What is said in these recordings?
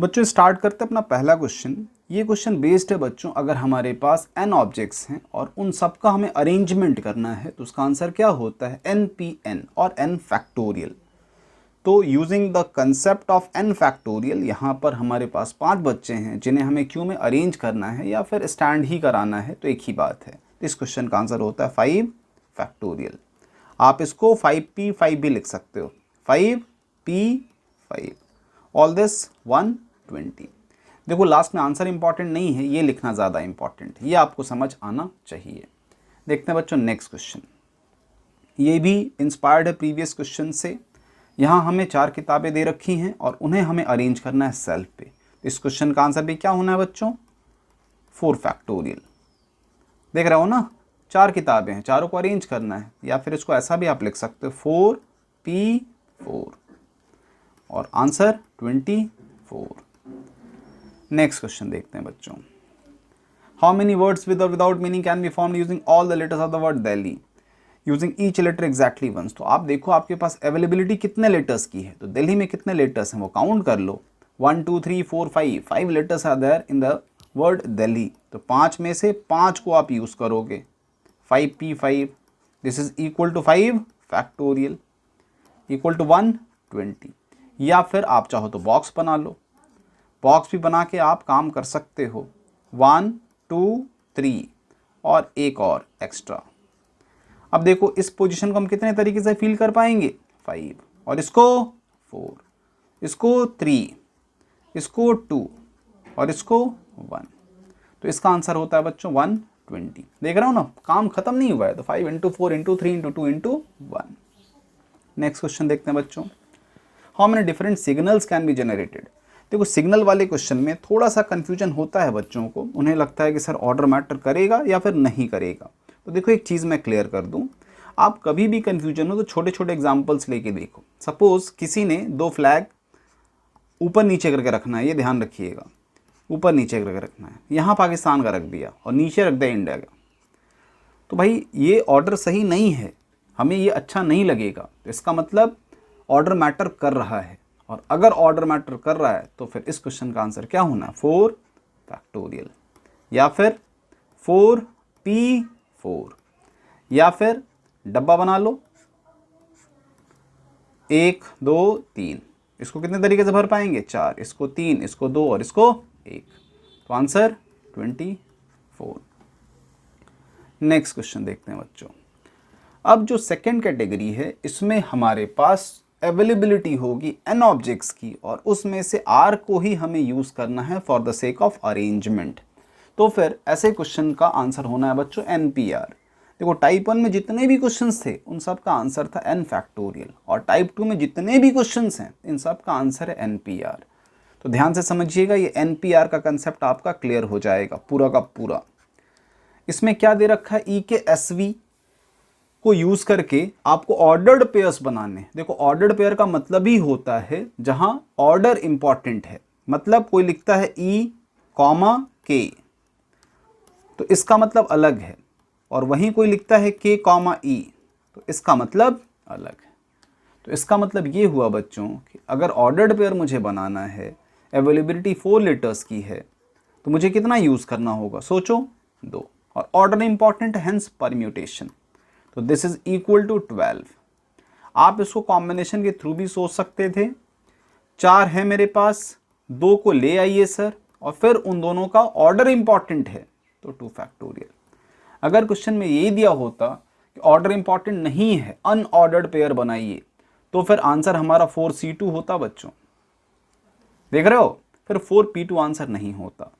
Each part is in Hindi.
बच्चों स्टार्ट करते हैं अपना पहला क्वेश्चन। ये क्वेश्चन बेस्ड है बच्चों, अगर हमारे पास n ऑब्जेक्ट्स हैं और उन सब का हमें अरेंजमेंट करना है तो उसका आंसर क्या होता है, npn और n फैक्टोरियल। तो using the concept of n factorial, यहाँ पर हमारे पास 5 बच्चे हैं जिन्हें हमें क्यू में अरेंज करना है या फिर स्टैंड ही कराना है, तो एक ही बात है। इस क्वेश्चन का आंसर होता है 5 फैक्टोरियल। आप इसको 5p5 भी लिख सकते हो, 5p5 ऑल दिस 120। देखो लास्ट में आंसर इंपॉर्टेंट नहीं है, ये लिखना ज़्यादा इंपॉर्टेंट है, ये आपको समझ आना चाहिए। देखते हैं बच्चों नेक्स्ट क्वेश्चन। ये भी इंस्पायर्ड है प्रीवियस क्वेश्चन से। यहाँ हमें 4 किताबें दे रखी हैं और उन्हें हमें अरेंज करना है सेल्फ पे। इस क्वेश्चन का आंसर भी क्या होना है बच्चों, 4 फैक्टोरियल। देख रहे हो ना, 4 किताबें हैं, चारों को अरेंज करना है, या फिर इसको ऐसा भी आप लिख सकते हो 4p4 और आंसर 24। नेक्स्ट क्वेश्चन देखते हैं बच्चों। हाउ मेनी वर्ड्स विद और without meaning can be formed using all the letters of the word Delhi using each letter exactly once. तो आप देखो आपके पास अवेलेबिलिटी कितने लेटर्स की है, तो दिल्ली में कितने लेटर्स हैं वो काउंट कर लो। 1 2 3 4 5 letters are there in the word Delhi, तो 5 में से 5 को आप यूज करोगे। 5p5 this is equal to 5 factorial equal to 120। या फिर आप चाहो तो बॉक्स बना लो, बॉक्स भी बना के आप काम कर सकते हो। 1 2 3 और एक और एक्स्ट्रा। अब देखो इस पोजीशन को हम कितने तरीके से फिल कर पाएंगे, 5 और इसको 4, इसको 3, इसको 2 और इसको 1। तो इसका आंसर होता है बच्चों 120। देख रहा हो ना, काम खत्म नहीं हुआ है। तो 5 into 4 into 3 into 2 into 1। Next question देखते हैं बच्चों। How many different signals can be generated. देखो सिग्नल वाले क्वेश्चन में थोड़ा सा कंफ्यूजन होता है बच्चों को, उन्हें लगता है कि सर ऑर्डर मैटर करेगा या फिर नहीं करेगा। तो देखो एक चीज़ मैं क्लियर कर दूं, आप कभी भी कंफ्यूजन हो तो छोटे छोटे एग्जांपल्स लेके देखो। सपोज किसी ने 2 फ्लैग ऊपर नीचे करके रखना है, ये ध्यान रखिएगा, ऊपर नीचे करके रखना है। यहाँ पाकिस्तान का रख दिया और नीचे रख दिया इंडिया का, तो भाई ये ऑर्डर सही नहीं है, हमें ये अच्छा नहीं लगेगा। तो इसका मतलब ऑर्डर मैटर कर रहा है, और अगर ऑर्डर मैटर कर रहा है तो फिर इस क्वेश्चन का आंसर क्या होना है, 4 फैक्टोरियल या फिर 4p4। या फिर डब्बा बना लो 1 2 3, इसको कितने तरीके से भर पाएंगे, 4, इसको 3, इसको 2 और इसको 1। तो आंसर 24। नेक्स्ट क्वेश्चन देखते हैं बच्चों। अब जो सेकेंड कैटेगरी है इसमें हमारे पास अवेलेबिलिटी होगी n ऑब्जेक्ट्स की, और उसमें से r को ही हमें यूज़ करना है for the sake of arrangement. तो फिर ऐसे क्वेश्चन का आंसर होना है बच्चों npr। देखो टाइप 1 में जितने भी क्वेश्चंस थे उन सब का आंसर था n फैक्टोरियल, और टाइप 2 में जितने भी क्वेश्चंस हैं इन सब का आंसर है npr। तो ध्यान से समझिएगा, ये npr का कंसेप्ट आपका क्लियर हो जाएगा पूरा का पूरा। इसमें क्या दे रखा है, ई के एसवी को यूज करके आपको ऑर्डर्ड पेयर्स बनाने। देखो ऑर्डर्ड पेयर का मतलब ही होता है जहां ऑर्डर इंपॉर्टेंट है, मतलब कोई लिखता है ई कॉमा के तो इसका मतलब अलग है, और वहीं कोई लिखता है के कॉमा ई तो इसका मतलब अलग है। तो इसका मतलब ये हुआ बच्चों कि अगर ऑर्डर्ड पेयर मुझे बनाना है, अवेलेबिलिटी 4 लेटर्स की है, तो मुझे कितना यूज करना होगा, सोचो 2, और ऑर्डर इंपॉर्टेंट है, हेंस परम्यूटेशन। तो दिस इज इक्वल टू 12। आप इसको कॉम्बिनेशन के थ्रू भी सोच सकते थे। 4 है मेरे पास, 2 को ले आइए सर, और फिर उन दोनों का ऑर्डर इंपॉर्टेंट है तो 2 फैक्टोरियल। अगर क्वेश्चन में यही दिया होता कि ऑर्डर इंपॉर्टेंट नहीं है, अनऑर्डर्ड पेयर बनाइए, तो फिर आंसर हमारा 4c2 होता बच्चों। देख रहे हो, फिर 4p2 आंसर नहीं होता,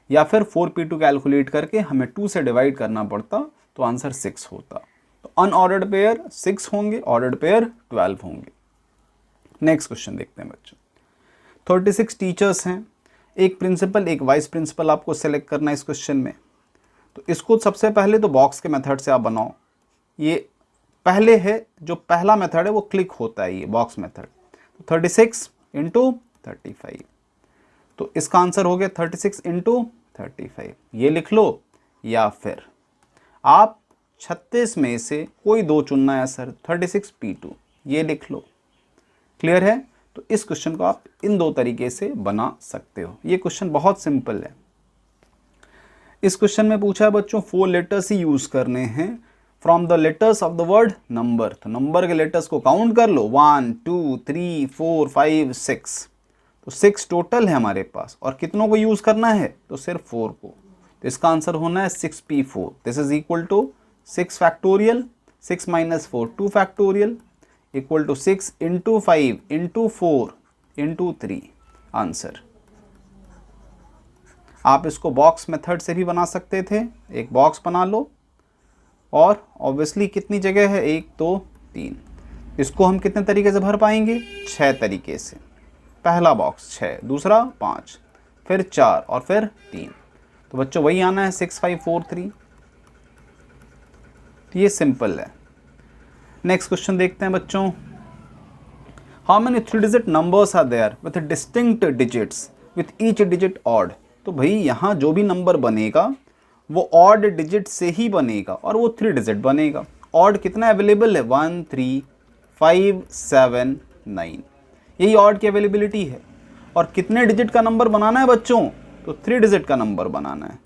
या फिर 4p2 कैलकुलेट करके हमें 2 से डिवाइड करना पड़ता तो आंसर 6 होता। तो अनऑर्डर्ड पेयर 6 होंगे, ऑर्डर्ड पेयर 12 होंगे। नेक्स्ट क्वेश्चन देखते हैं बच्चों। 36 टीचर्स हैं, एक प्रिंसिपल एक वाइस प्रिंसिपल आपको सेलेक्ट करना है इस क्वेश्चन में। तो इसको सबसे पहले तो बॉक्स के मेथड से आप बनाओ। ये पहले है, जो पहला मेथड है वो क्लिक होता है, ये बॉक्स मेथड। तो 36 इंटू 35, तो इसका आंसर हो गया 36 इंटू 35, ये लिख लो। या फिर आप 36 में से कोई 2 चुनना है सर, 36p2, ये लिख लो। क्लियर है। तो इस क्वेश्चन को आप इन दो तरीके से बना सकते हो। ये क्वेश्चन बहुत सिंपल है। इस क्वेश्चन में पूछा है बच्चों 4 लेटर्स ही यूज करने हैं from the letters of the word number. तो नंबर के लेटर्स को काउंट कर लो, 1 2 3 4 5 6। तो 6 टोटल है हमारे पास, और कितनों को यूज करना है? तो सिर्फ 4 को। तो इसका आंसर होना है 6p4। This is equal to 6 factorial, 6 minus 4 2 factorial, equal to 6 into 5 into 4 into 3 answer. आप इसको बॉक्स मेथड से भी बना सकते थे। एक बॉक्स बना लो, और ऑब्वियसली कितनी जगह है? 1 2 3। इसको हम कितने तरीके से भर पाएंगे? 6 तरीके से। पहला बॉक्स 6, दूसरा 5, फिर 4 और फिर 3। तो बच्चों वही आना है 6 5 4 3। तो ये सिंपल है। नेक्स्ट क्वेश्चन देखते हैं बच्चों। How many 3 digit numbers are there with distinct digits with each digit odd. तो भाई यहाँ जो भी नंबर बनेगा वो ऑड डिजिट से ही बनेगा, और वो 3 डिजिट बनेगा। ऑड कितना अवेलेबल है? 1 3 5 7 9। यही ऑड की अवेलेबिलिटी है। और कितने डिजिट का नंबर बनाना है बच्चों? तो 3 डिजिट का नंबर बनाना है।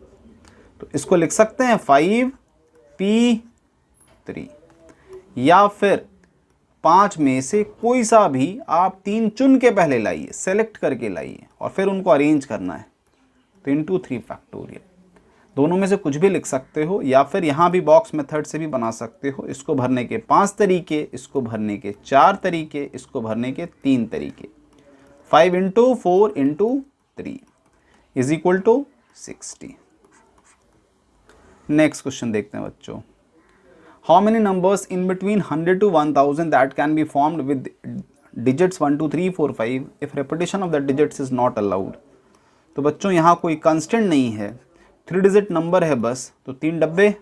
तो इसको लिख सकते हैं 5p3, या फिर 5 में से कोई सा भी आप 3 चुन के पहले लाइए, सेलेक्ट करके लाइए, और फिर उनको अरेंज करना है। तो इंटू 3 फैक्टोरियल। दोनों में से कुछ भी लिख सकते हो, या फिर यहाँ भी बॉक्स मेथड से भी बना सकते हो। इसको भरने के 5 तरीके, इसको भरने के 4 तरीके, इसको भरने के 3 तरीके। 5 into 4 into 3 is equal to 60। Next question देखते हैं बच्चों। How many numbers in between 100 to 1000 that can be formed with digits 1 2 3 4 5 if repetition of the digits is not allowed. तो बच्चों यहाँ कोई कंस्टेंट नहीं है, 3 डिजिट नंबर है बस। तो 3 डब्बे,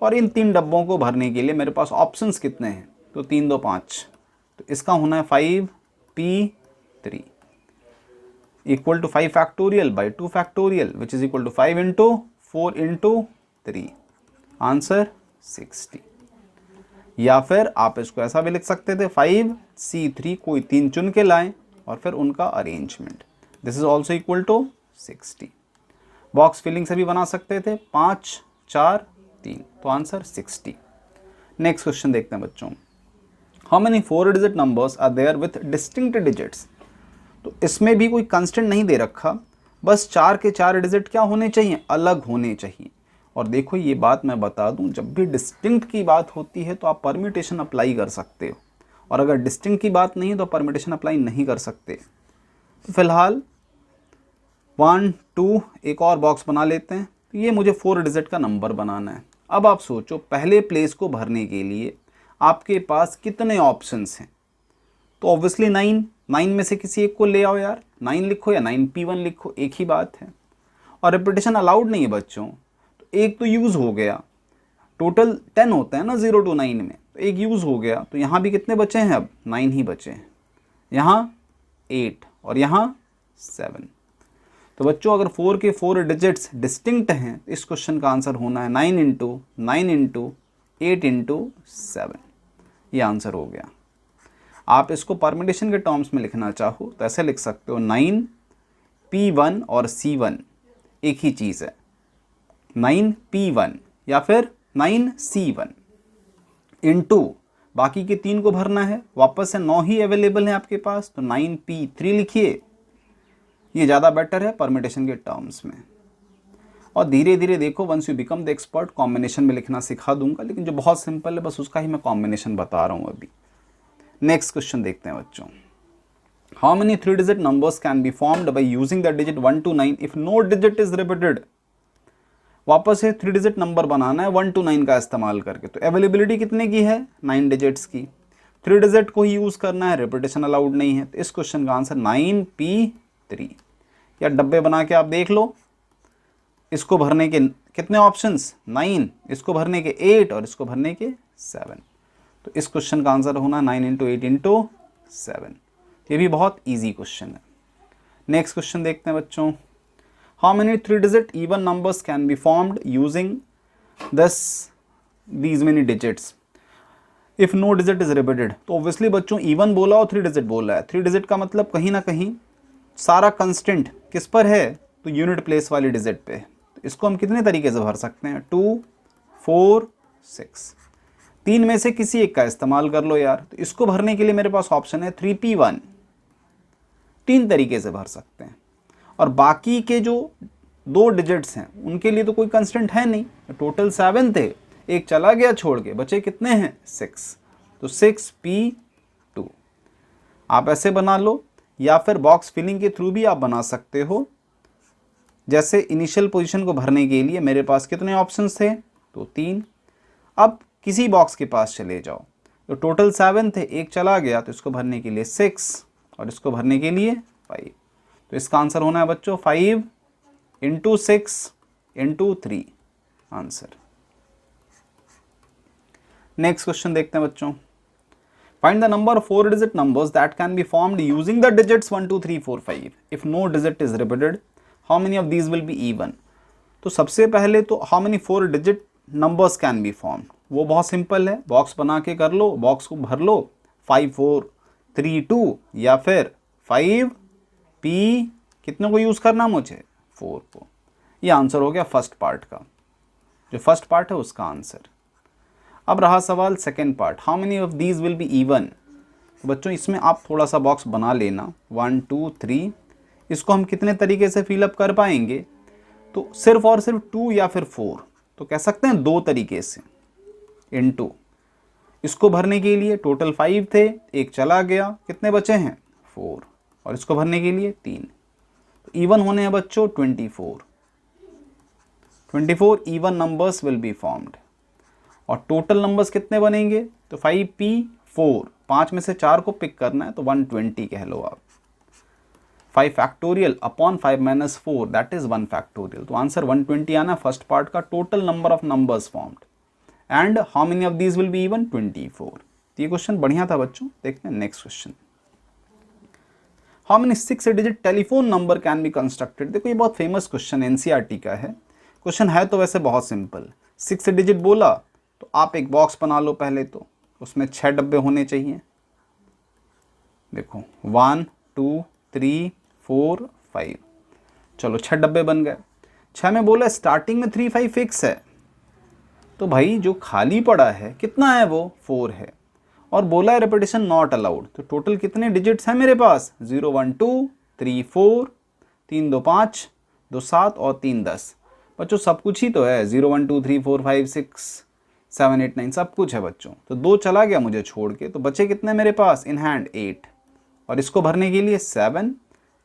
और इन 3 डब्बों को भरने के लिए मेरे पास ऑप्शंस कितने हैं? तो 3 2 5। तो इसका होना है 5p3 equal to 5 factorial by 2 factorial which is equal to 5 into 4 into 3 answer 60। या फिर आप इसको ऐसा भी लिख सकते थे 5c3, कोई 3 चुन के लाएं और फिर उनका arrangement. This is also equal to 60। Box filling से भी बना सकते थे 5 4 3, तो आंसर 60। नेक्स्ट क्वेश्चन देखते हैं बच्चों। How many 4 digit numbers are there with distinct digits. तो इसमें भी कोई कंस्टेंट नहीं दे रखा, बस 4 के 4 डिजिट क्या होने चाहिए? अलग होने चाहिए। और देखो ये बात मैं बता दूं, जब भी डिस्टिंक्ट की बात होती है तो आप परम्यूटेशन अप्लाई कर सकते हो, और अगर डिस्टिंक्ट की बात नहीं है तो परम्यूटेशन अप्लाई नहीं कर सकते। तो फिलहाल 1 2 एक और बॉक्स बना लेते हैं। तो ये मुझे 4 डिजिट का नंबर बनाना है। अब आप सोचो, पहले प्लेस को भरने के लिए आपके पास कितने ऑप्शंस हैं? तो ऑब्वियसली 9 में से किसी एक को ले आओ यार। 9 लिखो या 9p1 लिखो, एक ही बात है। और रिपीटेशन अलाउड नहीं है बच्चों, तो एक तो यूज़ हो गया। टोटल 10 होता है ना 0 to 9 में, तो एक यूज़ हो गया। तो यहाँ भी कितने बचे हैं? अब 9 ही बचे हैं। यहाँ 8 और यहाँ 7। तो बच्चों अगर 4 के 4 डिजिट्स डिस्टिंक्ट हैं तो इस क्वेश्चन का आंसर होना है 9 इंटू 9 इंटू 8 इंटू 7। ये आंसर हो गया। आप इसको परम्यूटेशन के टर्म्स में लिखना चाहो तो ऐसे लिख सकते हो 9p1 और c1 एक ही चीज़ है, 9p1 या फिर 9c1 इंटू बाकी के 3 को भरना है। वापस से 9 ही अवेलेबल है आपके पास, तो 9p3 लिखिए। ये ज़्यादा बेटर है परम्यूटेशन के टर्म्स में। और धीरे धीरे देखो, once you become the expert, combination में लिखना सिखा दूंगा, लेकिन जो बहुत सिंपल है बस उसका ही मैं कॉम्बिनेशन बता रहा हूँ अभी। नेक्स्ट क्वेश्चन देखते हैं बच्चों। How many 3 digit numbers can be formed by using the digit 1 to 9 if no digit is repeated. वापस से 3 डिजिट नंबर बनाना है 1 to 9 का इस्तेमाल करके। तो अवेलेबिलिटी कितने की है? 9 डिजिट्स की। 3 डिजिट को ही यूज करना है, रिपीटेशन अलाउड नहीं है। तो इस क्वेश्चन का आंसर 9p3। या डब्बे बना के आप देख लो, इसको भरने के कितने ऑप्शंस? 9, इसको भरने के 8 और इसको भरने के 7। तो इस क्वेश्चन का आंसर होना 9 इंटू 8 इंटू 7। ये भी बहुत इजी क्वेश्चन है। नेक्स्ट क्वेश्चन देखते हैं बच्चों। How many 3 digit even numbers can be formed using these many digits if no digit is repeated, तो ऑब्वियसली बच्चों इवन बोला और 3 डिजिट बोला है। 3 डिजिट का मतलब कहीं ना कहीं सारा कंस्टेंट किस पर है, तो यूनिट प्लेस वाली डिजिट पे। तो इसको हम कितने तरीके से भर सकते हैं, 2, 4, 6, 3 में से किसी एक का इस्तेमाल कर लो यार। तो इसको भरने के लिए मेरे पास ऑप्शन है 3p1, 3 तरीके से भर सकते हैं। और बाकी के जो 2 डिजिट्स हैं उनके लिए तो कोई कंस्टेंट है नहीं, टोटल 7 थे, एक चला गया छोड़ के, बचे कितने हैं, 6, तो 6p2। आप ऐसे बना लो या फिर बॉक्स फिलिंग के थ्रू भी आप बना सकते हो। जैसे इनिशियल पोजीशन को भरने के लिए मेरे पास कितने ऑप्शंस थे, तो 3। अब किसी बॉक्स के पास चले जाओ, तो टोटल 7 थे, एक चला गया, तो इसको भरने के लिए 6 और इसको भरने के लिए 5। तो इसका आंसर होना है बच्चों 5 × 6 × 3 आंसर। नेक्स्ट क्वेश्चन देखते हैं बच्चों। Find the number of 4 digit numbers that can be formed using the digits 1 2 3 4 5 if no digit is repeated, how many of these will be even. तो सबसे पहले तो how many 4 digit numbers can be formed, वो बहुत सिंपल है, बॉक्स बना के कर लो, बॉक्स को भर लो 5 4 3 2 या फिर 5p कितने को यूज़ करना मुझे, 4 को। ये आंसर हो गया फर्स्ट पार्ट का, जो फर्स्ट पार्ट है उसका आंसर। अब रहा सवाल second part, how many of these will be even. तो बच्चों इसमें आप थोड़ा सा बॉक्स बना लेना 1 2 3। इसको हम कितने तरीके से फिलअप कर पाएंगे, तो सिर्फ और सिर्फ 2 या फिर 4, तो कह सकते हैं 2 तरीके से, इनटू इसको भरने के लिए टोटल 5 थे, एक चला गया, कितने बचे हैं, 4, और इसको भरने के लिए 3। तो इवन होने हैं बच्चों 24 even numbers will be formed. और टोटल नंबर्स कितने बनेंगे, तो 5p4, 5 में से 4 को पिक करना है, तो 120 कह लो आप। 5 factorial upon 5 - 4 that is 1 factorial. तो आंसर 120 आना फर्स्ट पार्ट का, total number of numbers formed. And how many of these will be even, 24। तो ये क्वेश्चन बढ़िया था बच्चों। देखते हैं next question, how many 6 digit telephone number can be constructed. देखो ये बहुत फेमस क्वेश्चन एनसीईआरटी का है। क्वेश्चन है तो वैसे बहुत सिंपल, 6 डिजिट बोला तो आप एक बॉक्स बना लो पहले, तो उसमें 6 डब्बे होने चाहिए। देखो 1 2 3 4 5, चलो 6 डब्बे बन गए। 6 में बोला स्टार्टिंग में 3 5 फिक्स है, तो भाई जो खाली पड़ा है कितना है, वो 4 है। और बोला है रेपिटेशन नॉट अलाउड, तो टोटल कितने डिजिट्स हैं मेरे पास, 0 1 2 3 4, 3 2 5, 2 7 और 3 10। बच्चों सब कुछ ही तो है, 0 1 2 3 4 5 6 7 8 9 सब कुछ है बच्चों। तो 2 चला गया मुझे छोड़ के, तो बचे कितने मेरे पास इन हैंड, 8। और इसको भरने के लिए 7,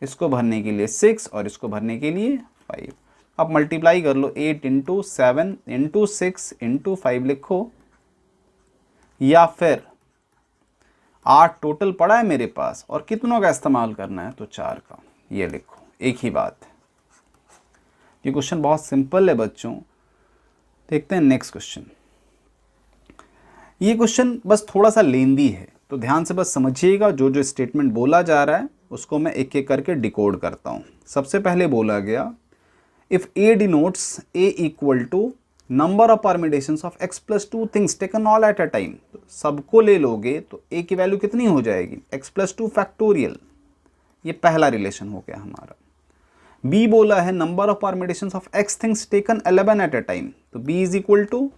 इसको भरने के लिए 6 और इसको भरने के लिए 5। अब मल्टीप्लाई कर लो, 8 × 7 × 6 × 5 लिखो, या फिर 8 टोटल पड़ा है मेरे पास और कितनों का इस्तेमाल करना है, तो 4 का, ये लिखो, एक ही बात है। ये क्वेश्चन बहुत सिंपल है बच्चों। देखते हैं नेक्स्ट क्वेश्चन। ये क्वेश्चन बस थोड़ा सा लेंदी है, तो ध्यान से बस समझिएगा, जो जो स्टेटमेंट बोला जा रहा है उसको मैं एक एक करके डिकोड करता हूँ। सबसे पहले बोला गया, if A denotes A equal to number of permutations of x + 2 things taken all at a time. तो सबको ले लोगे तो a की वैल्यू कितनी हो जाएगी, x + 2 फैक्टोरियल। ये पहला रिलेशन हो गया हमारा। b बोला है number of permutations of x things taken 11 at a time, तो b is equal to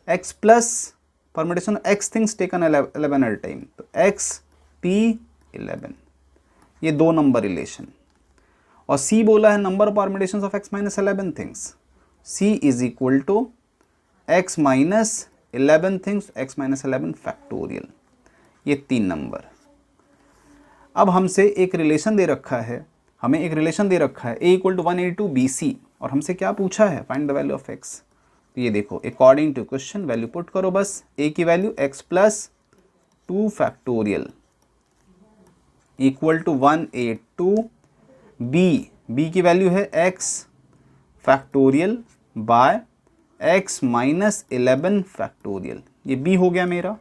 x plus permutation x things taken 11 at a time, तो x p 11। ये 2 नंबर रिलेशन। और c बोला है number of permutations of x - 11 things, c is equal to x - 11 things, x - 11 factorial. ये 3 नंबर। अब हमसे एक रिलेशन दे रखा है, हमें एक रिलेशन दे रखा है a = 182 BC, और हमसे क्या पूछा है, find the value of x। तो ये देखो according to question value put करो बस, a की value x + 2 factorial equal to 182, b की वैल्यू है x factorial by x - 11 factorial, ये b हो गया मेरा,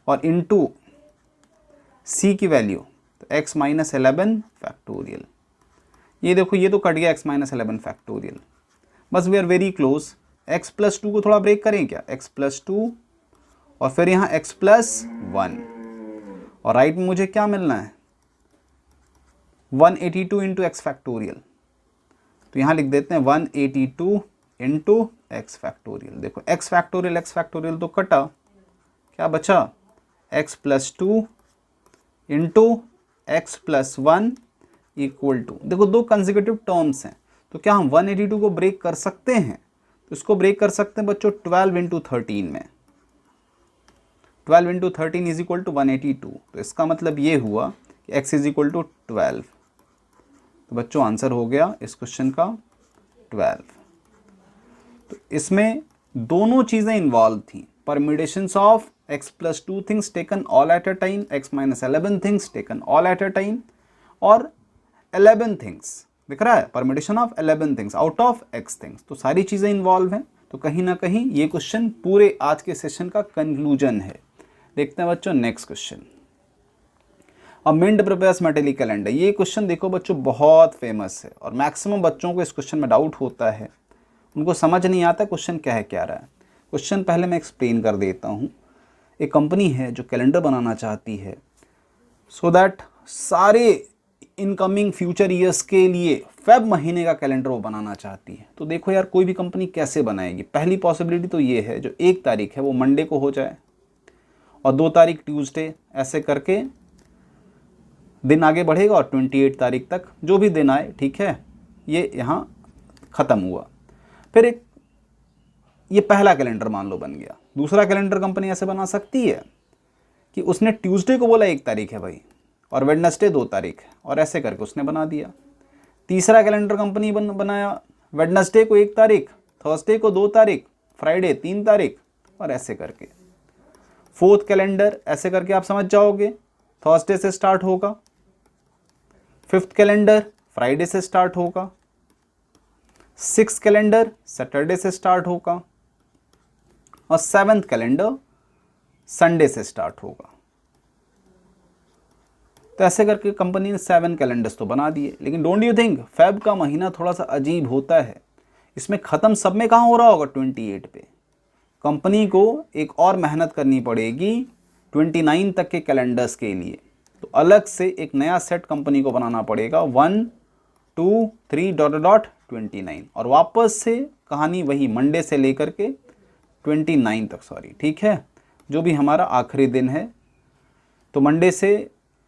और इनटू c की वैल्यू, तो x - 11 फैक्टोरियल। ये देखो ये तो कट गया x - 11 फैक्टोरियल, बस we are very close. x + 2 को थोड़ा ब्रेक करें क्या, x + 2 और फिर यहाँ x प्लस 1, और राइट में मुझे क्या मिलना है 182 इंटू एक्स फैक्टोरियल। तो यहाँ लिख देते हैं 182 इंटू एक्स फैक्टोरियल। देखो एक्स फैक्टोरियल तो कटा, क्या बचा x plus 2 into x plus 1 equal to, देखो दो कंसेक्यूटिव टर्म्स हैं, तो क्या हम 182 को ब्रेक कर सकते हैं? तो इसको ब्रेक कर सकते हैं बच्चों 12 इंटू 13 में। 12 इंटू 13 इज इक्वल टू 182। तो इसका मतलब ये हुआ कि x इज इक्वल टू 12। तो बच्चों आंसर हो गया इस क्वेश्चन का 12। तो इसमें दोनों चीज़ें इन्वॉल्व थी, permutations of x plus 2 things taken all at a time, x minus 11 things taken all at a time, और 11 थिंग्स दिख रहा है, permutation of 11 things out of x things. तो सारी चीज़ें इन्वॉल्व हैं। तो कहीं ना कहीं ये क्वेश्चन पूरे आज के सेशन का कंक्लूजन है। देखते हैं बच्चों next question. Mint prepares metallic calendar. ये क्वेश्चन देखो बच्चों बहुत फेमस है और मैक्सिमम बच्चों को इस क्वेश्चन में डाउट होता है, उनको समझ नहीं आता क्वेश्चन क्या है क्या रहा है। क्वेश्चन पहले मैं एक्सप्लेन कर देता हूँ। एक कंपनी है जो कैलेंडर बनाना चाहती है सो दैट सारे इनकमिंग फ्यूचर ईयर्स के लिए फेब महीने का कैलेंडर वो बनाना चाहती है। तो देखो यार कोई भी कंपनी कैसे बनाएगी। पहली पॉसिबिलिटी तो ये है जो 1 तारीख है वो मंडे को हो जाए और 2 तारीख ट्यूसडे, ऐसे करके दिन आगे बढ़ेगा और 28 तारीख तक जो भी दिन आए, ठीक है, ये यहाँ ख़त्म हुआ। फिर एक ये पहला कैलेंडर मान लो बन गया। दूसरा कैलेंडर कंपनी ऐसे बना सकती है कि उसने ट्यूसडे को बोला 1 तारीख है भाई और वेडनेसडे 2 तारीख है, और ऐसे करके उसने बना दिया। तीसरा कैलेंडर कंपनी बनाया, वेडनेसडे को 1 तारीख, थर्सडे को 2 तारीख, फ्राइडे 3 तारीख, और ऐसे करके। फोर्थ कैलेंडर ऐसे करके आप समझ जाओगे, थर्सडे से स्टार्ट होगा। फिफ्थ कैलेंडर फ्राइडे से स्टार्ट होगा। सिक्स कैलेंडर सैटरडे से स्टार्ट होगा और सेवंथ कैलेंडर संडे से स्टार्ट होगा। तो ऐसे करके कंपनी ने 7 कैलेंडर्स तो बना दिए। लेकिन डोंट यू थिंक फेब का महीना थोड़ा सा अजीब होता है। इसमें ख़त्म सब में कहाँ हो रहा होगा 28 पे। कंपनी को एक और मेहनत करनी पड़ेगी 29 तक के कैलेंडर्स के लिए। तो अलग से एक नया सेट कंपनी को बनाना पड़ेगा 1 2 3 डॉट डॉट 29, और वापस से कहानी वही मंडे से लेकर के 29 तक, सॉरी, ठीक है, जो भी हमारा आखिरी दिन है। तो मंडे से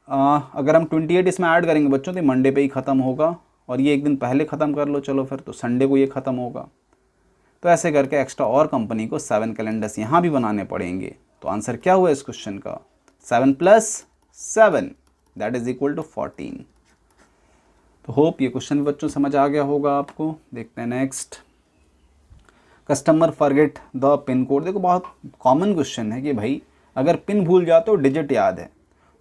अगर हम 28 इसमें ऐड करेंगे बच्चों तो मंडे पे ही ख़त्म होगा, और ये एक दिन पहले ख़त्म कर लो चलो फिर, तो संडे को ये ख़त्म होगा। तो ऐसे करके एक्स्ट्रा और कंपनी को 7 कैलेंडर्स यहाँ भी बनाने पड़ेंगे। तो आंसर क्या हुआ इस क्वेश्चन का 7 + 7 दैट इज इक्वल टू 14। तो होप ये क्वेश्चन बच्चों समझ आ गया होगा आपको। देखते हैं next. Customer forget the pin code. देखो बहुत कॉमन क्वेश्चन है कि भाई अगर पिन भूल जाते हो डिजिट याद है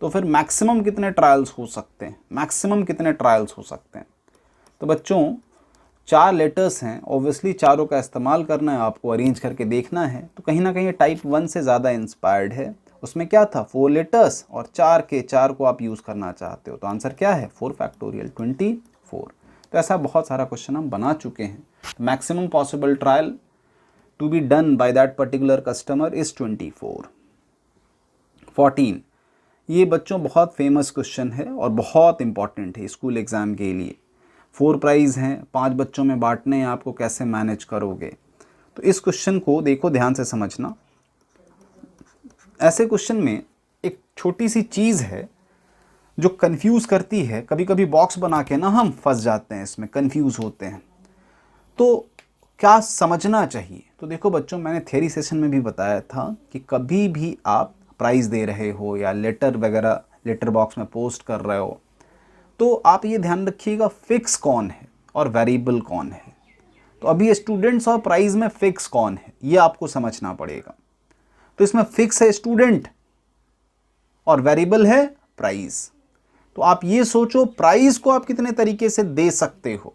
तो फिर मैक्सिमम कितने ट्रायल्स हो सकते हैं, मैक्सिमम कितने ट्रायल्स हो सकते हैं। तो बच्चों 4 लेटर्स हैं, ऑब्वियसली चारों का इस्तेमाल करना है, आपको अरेंज करके देखना है। तो कहीं ना कहीं टाइप 1 से ज़्यादा इंस्पायर्ड है। उसमें क्या था 4 लेटर्स और 4 के 4 को आप यूज़ करना चाहते हो। तो आंसर क्या है 4 फैक्टोरियल 24। तो ऐसा बहुत सारा क्वेश्चन हम बना चुके हैं। Maximum possible trial to be done by that particular customer is 24। 14 ये बच्चों बहुत फेमस क्वेश्चन है और बहुत इंपॉर्टेंट है स्कूल एग्ज़ाम के लिए। 4 प्राइज़ हैं, 5 बच्चों में बांटने हैं, आपको कैसे मैनेज करोगे। तो इस क्वेश्चन को देखो ध्यान से समझना। ऐसे क्वेश्चन में एक छोटी सी चीज़ है जो कंफ्यूज करती है। कभी कभी बॉक्स बना के ना हम फंस जाते हैं, इसमें कंफ्यूज होते हैं। तो क्या समझना चाहिए। तो देखो बच्चों मैंने थ्योरी सेशन में भी बताया था कि कभी भी आप प्राइज़ दे रहे हो या लेटर वगैरह लेटर बॉक्स में पोस्ट कर रहे हो तो आप ये ध्यान रखिएगा फिक्स कौन है और वेरिएबल कौन है। तो अभी स्टूडेंट्स और प्राइज़ में फिक्स कौन है ये आपको समझना पड़ेगा। तो इसमें फिक्स है स्टूडेंट और वेरिएबल है प्राइस। तो आप ये सोचो प्राइस को आप कितने तरीके से दे सकते हो,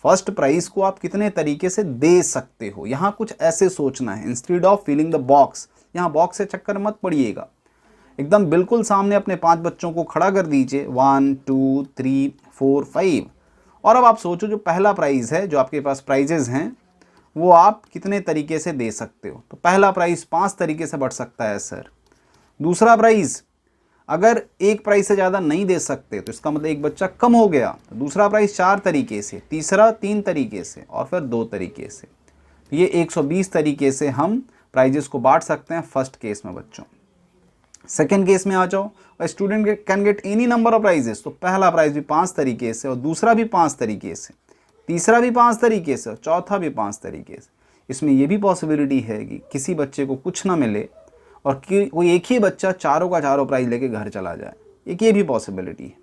फर्स्ट प्राइस को आप कितने तरीके से दे सकते हो। यहाँ कुछ ऐसे सोचना है instead of filling the box. यहाँ बॉक्स से चक्कर मत पड़िएगा, एकदम बिल्कुल सामने अपने 5 बच्चों को खड़ा कर दीजिए 1 2 3 4 5। और अब आप सोचो जो पहला प्राइज़ है, जो आपके पास प्राइजेज हैं वो आप कितने तरीके से दे सकते हो। तो पहला प्राइस 5 तरीके से बढ़ सकता है सर। दूसरा प्राइस, अगर एक प्राइस से ज़्यादा नहीं दे सकते तो इसका मतलब एक बच्चा कम हो गया, तो दूसरा प्राइस 4 तरीके से, तीसरा 3 तरीके से और फिर 2 तरीके से। तो ये 120 तरीके से हम प्राइजेस को बांट सकते हैं फर्स्ट केस में बच्चों। सेकेंड केस में आ जाओ, student can get any number of prizes. तो पहला प्राइज भी 5 तरीके से और दूसरा भी 5 तरीके से, तीसरा भी 5 तरीके से और चौथा भी 5 तरीके से। इसमें यह भी पॉसिबिलिटी है कि किसी बच्चे को कुछ ना मिले और कि कोई एक ही बच्चा चारों का चारों प्राइज लेके घर चला जाए, एक ये भी पॉसिबिलिटी है।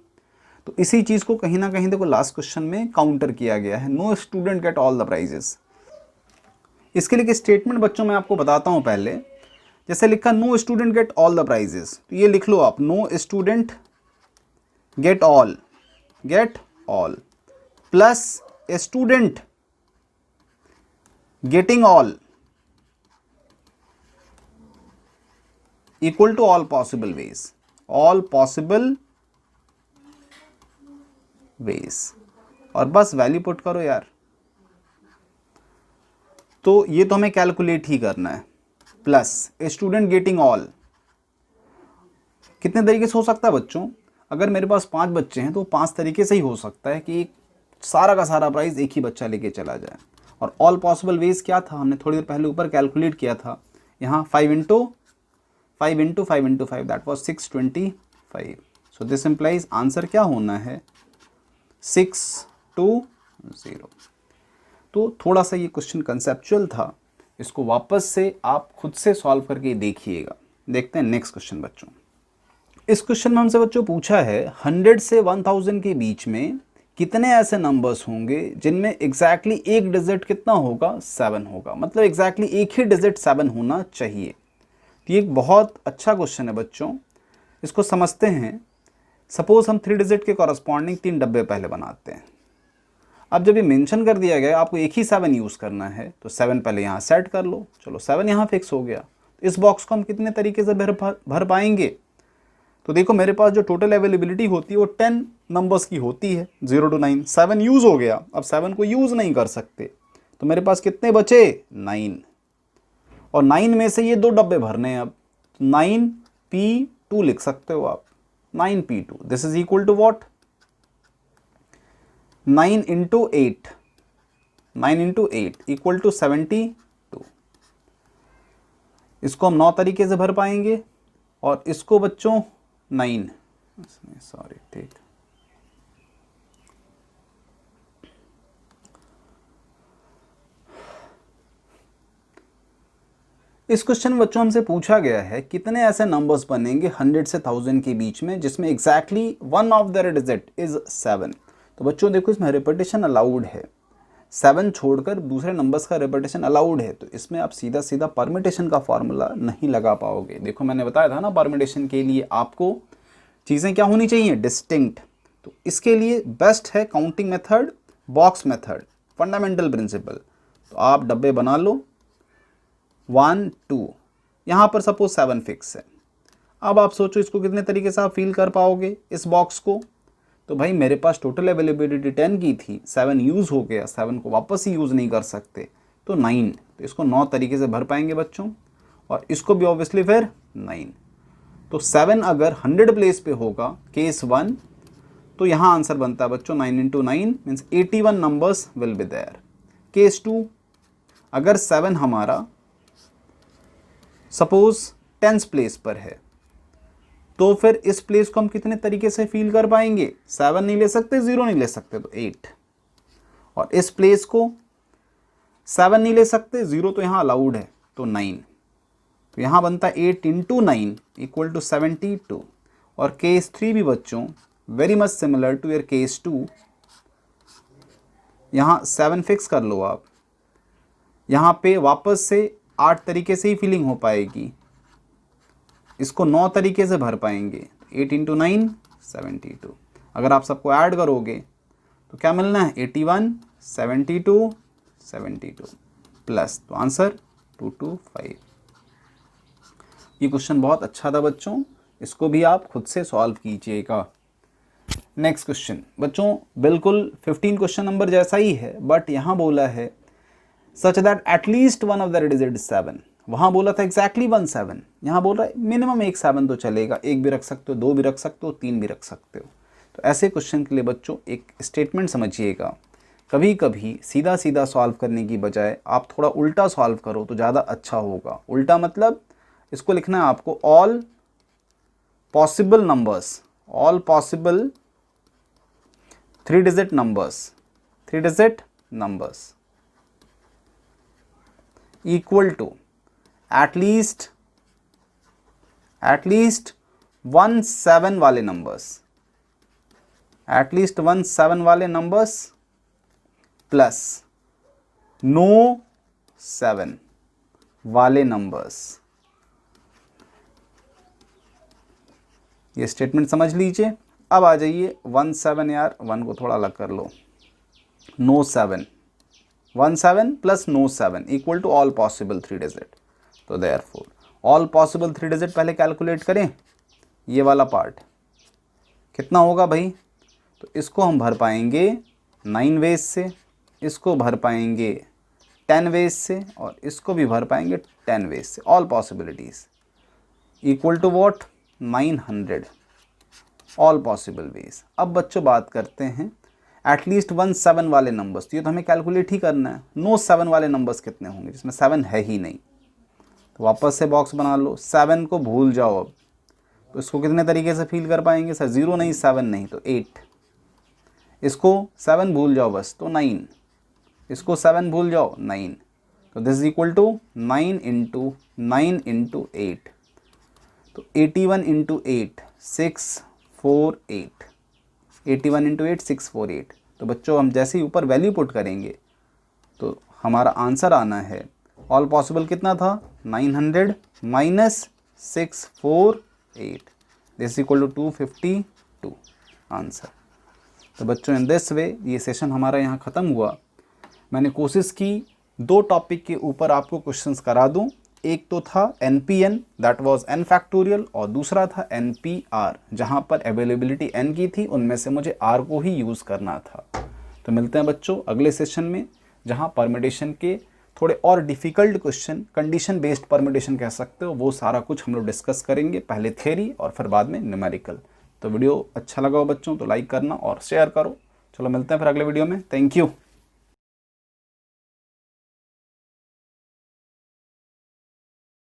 तो इसी चीज़ को कहीं ना कहीं देखो लास्ट क्वेश्चन में काउंटर किया गया है, no student get all the prizes. इसके लिए स्टेटमेंट बच्चों मैं आपको बताता हूँ पहले। जैसे लिखा no student get all the prizes, तो ये लिख लो आप, no student get all plus student getting all equal to all possible ways, और बस वैल्यू पुट करो यार। तो ये तो हमें कैलकुलेट ही करना है। प्लस स्टूडेंट गेटिंग ऑल कितने तरीके से हो सकता है बच्चों? अगर मेरे पास 5 बच्चे हैं तो 5 तरीके से ही हो सकता है कि सारा का सारा प्राइस एक ही बच्चा लेके चला जाए। और ऑल पॉसिबल वेज क्या था, हमने थोड़ी देर पहले ऊपर कैलकुलेट किया था। यहाँ 5 into 5 into 5 into 5 that was 625। So this implies answer क्या होना है, 620। तो थोड़ा सा ये क्वेश्चन कंसेप्चुअल था, इसको वापस से आप खुद से सॉल्व करके देखिएगा। देखते हैं नेक्स्ट क्वेश्चन बच्चों। इस क्वेश्चन में हमसे बच्चों पूछा है 100 से 1000 के बीच में कितने ऐसे नंबर्स होंगे जिनमें एग्जैक्टली एक डिजिट कितना होगा, 7 होगा। मतलब एग्जैक्टली एक ही डिजिट 7 होना चाहिए। तो ये एक बहुत अच्छा क्वेश्चन है बच्चों, इसको समझते हैं। सपोज हम 3 डिजिट के कॉरस्पॉन्डिंग 3 डब्बे पहले बनाते हैं। अब जब ये मेंशन कर दिया गया आपको एक ही 7 यूज़ करना है, तो 7 पहले यहाँ सेट कर लो। चलो 7 यहाँ फिक्स हो गया। तो इस बॉक्स को हम कितने तरीके से भर पाएंगे? तो देखो मेरे पास जो टोटल अवेलेबिलिटी होती है वो 10 नंबर्स की होती है, 0 to 9। 7 यूज़ हो गया, अब 7 को यूज़ नहीं कर सकते, तो मेरे पास कितने बचे, 9। और 9 में से ये 2 डब्बे भरने हैं। अब 9p2 लिख सकते हो आप, 9p2। This is equal to what, 9 into 8, 9 into 8 equal to 72। इसको हम 9 तरीके से भर पाएंगे और इसको बच्चों 9, सॉरी ठीक, इस क्वेश्चन में बच्चों हमसे पूछा गया है कितने ऐसे नंबर्स बनेंगे 100 से 1000 के बीच में जिसमें exactly one of their digit is 7। तो बच्चों देखो इसमें रिपीटेशन अलाउड है, 7 छोड़कर दूसरे नंबर्स का रिपीटेशन अलाउड है। तो इसमें आप सीधा सीधा परमिटेशन का फॉर्मूला नहीं लगा पाओगे। देखो मैंने बताया था ना, परमिटेशन के लिए आपको चीज़ें क्या होनी चाहिए, डिस्टिंक्ट। तो इसके लिए बेस्ट है counting method, box method, fundamental principle. तो आप डब्बे बना लो 1 2, यहाँ पर सपोज 7 फिक्स है। अब आप सोचो इसको कितने तरीके से आप फिल कर पाओगे इस बॉक्स को। तो भाई मेरे पास टोटल अवेलेबिलिटी 10 की थी, 7 यूज़ हो गया, 7 को वापस ही यूज़ नहीं कर सकते, तो 9। तो इसको 9 तरीके से भर पाएंगे बच्चों, और इसको भी ऑब्वियसली फिर 9। तो 7 अगर 100 प्लेस पे होगा केस 1, तो यहाँ आंसर बनता है बच्चों 9 into 9 means 81 numbers will be there. Case 2, अगर 7 हमारा सपोज 10th प्लेस पर है, तो फिर इस प्लेस को हम कितने तरीके से फील कर पाएंगे, 7 नहीं ले सकते, 0 नहीं ले सकते, तो 8। और इस प्लेस को 7 नहीं ले सकते, 0 तो यहाँ अलाउड है, तो 9। तो यहाँ बनता है 8 इंटू 9 इक्वल टू 72। और केस 3 भी बच्चों very much similar to your case 2। यहाँ 7 फिक्स कर लो आप, यहाँ पे वापस से 8 तरीके से ही फीलिंग हो पाएगी, इसको 9 तरीके से भर पाएंगे, 8 इंटू 9 72। अगर आप सबको ऐड करोगे तो क्या मिलना है, 81 72 72 प्लस, तो आंसर 225। ये क्वेश्चन बहुत अच्छा था बच्चों, इसको भी आप खुद से सॉल्व कीजिएगा। नेक्स्ट क्वेश्चन बच्चों बिल्कुल 15 क्वेश्चन नंबर जैसा ही है, बट यहाँ बोला है such that at least one of the digit 7। वहाँ बोला था एग्जैक्टली 1 7, यहाँ बोल रहा है मिनिमम एक 7 तो चलेगा, एक भी रख सकते हो, 2 भी रख सकते हो, 3 भी रख सकते हो। तो ऐसे क्वेश्चन के लिए बच्चों एक स्टेटमेंट समझिएगा, कभी कभी सीधा सीधा सॉल्व करने की बजाय आप थोड़ा उल्टा सॉल्व करो तो ज़्यादा अच्छा होगा। उल्टा मतलब इसको लिखना है आपको all possible numbers, all possible 3 digit numbers, 3 digit numbers equal to at least 1 7 वाले नंबर्स, एटलीस्ट 1 7 वाले नंबर्स प्लस नो 7 वाले नंबर्स। ये स्टेटमेंट समझ लीजिए। अब आ जाइए 1 7, यार 1 को थोड़ा अलग कर लो, no 7, 1 7 plus no 7 equal to all possible 3 digit. तो देयरफॉर ऑल पॉसिबल 3 डिजिट पहले कैलकुलेट करें, ये वाला पार्ट कितना होगा भाई, तो इसको हम भर पाएंगे 9 वेज से, इसको भर पाएंगे 10 वेज से, और इसको भी भर पाएंगे 10 वेज से। All possibilities equal to what 900 all possible ways. अब बच्चों बात करते हैं एटलीस्ट 1 7 वाले नंबर्स, तो ये तो हमें कैलकुलेट ही करना है। नो 7 वाले नंबर्स कितने होंगे जिसमें 7 है ही नहीं, तो वापस से बॉक्स बना लो। 7 को भूल जाओ अब, तो इसको कितने तरीके से फील कर पाएंगे सर, 0 नहीं 7 नहीं तो 8, इसको 7 भूल जाओ बस तो 9, इसको 7 भूल जाओ 9, तो this is equal to 9 into 8, तो 81 इंटू 8 648, 81 इंटू 8 648। तो बच्चों हम जैसे ही ऊपर वैल्यू पुट करेंगे तो हमारा आंसर आना है, ऑल पॉसिबल कितना था 900 minus 648, this equal to 252 answer. तो बच्चों इन दिस वे ये सेशन हमारा यहाँ ख़त्म हुआ। मैंने कोशिश की 2 टॉपिक के ऊपर आपको क्वेश्चंस करा दूं, एक तो था NPN that was n factorial, और दूसरा था NPR जहाँ पर अवेलेबिलिटी n की थी, उनमें से मुझे r को ही यूज़ करना था। तो मिलते हैं बच्चों अगले सेशन में, जहाँ परमिटेशन के थोड़े और difficult question, condition based permutation कह सकते हो, वो सारा कुछ हम लोग डिस्कस करेंगे, पहले थ्योरी और फिर बाद में न्यूमेरिकल। तो वीडियो अच्छा लगा हो बच्चों तो लाइक करना और शेयर करो। चलो मिलते हैं फिर अगले वीडियो में, थैंक यू।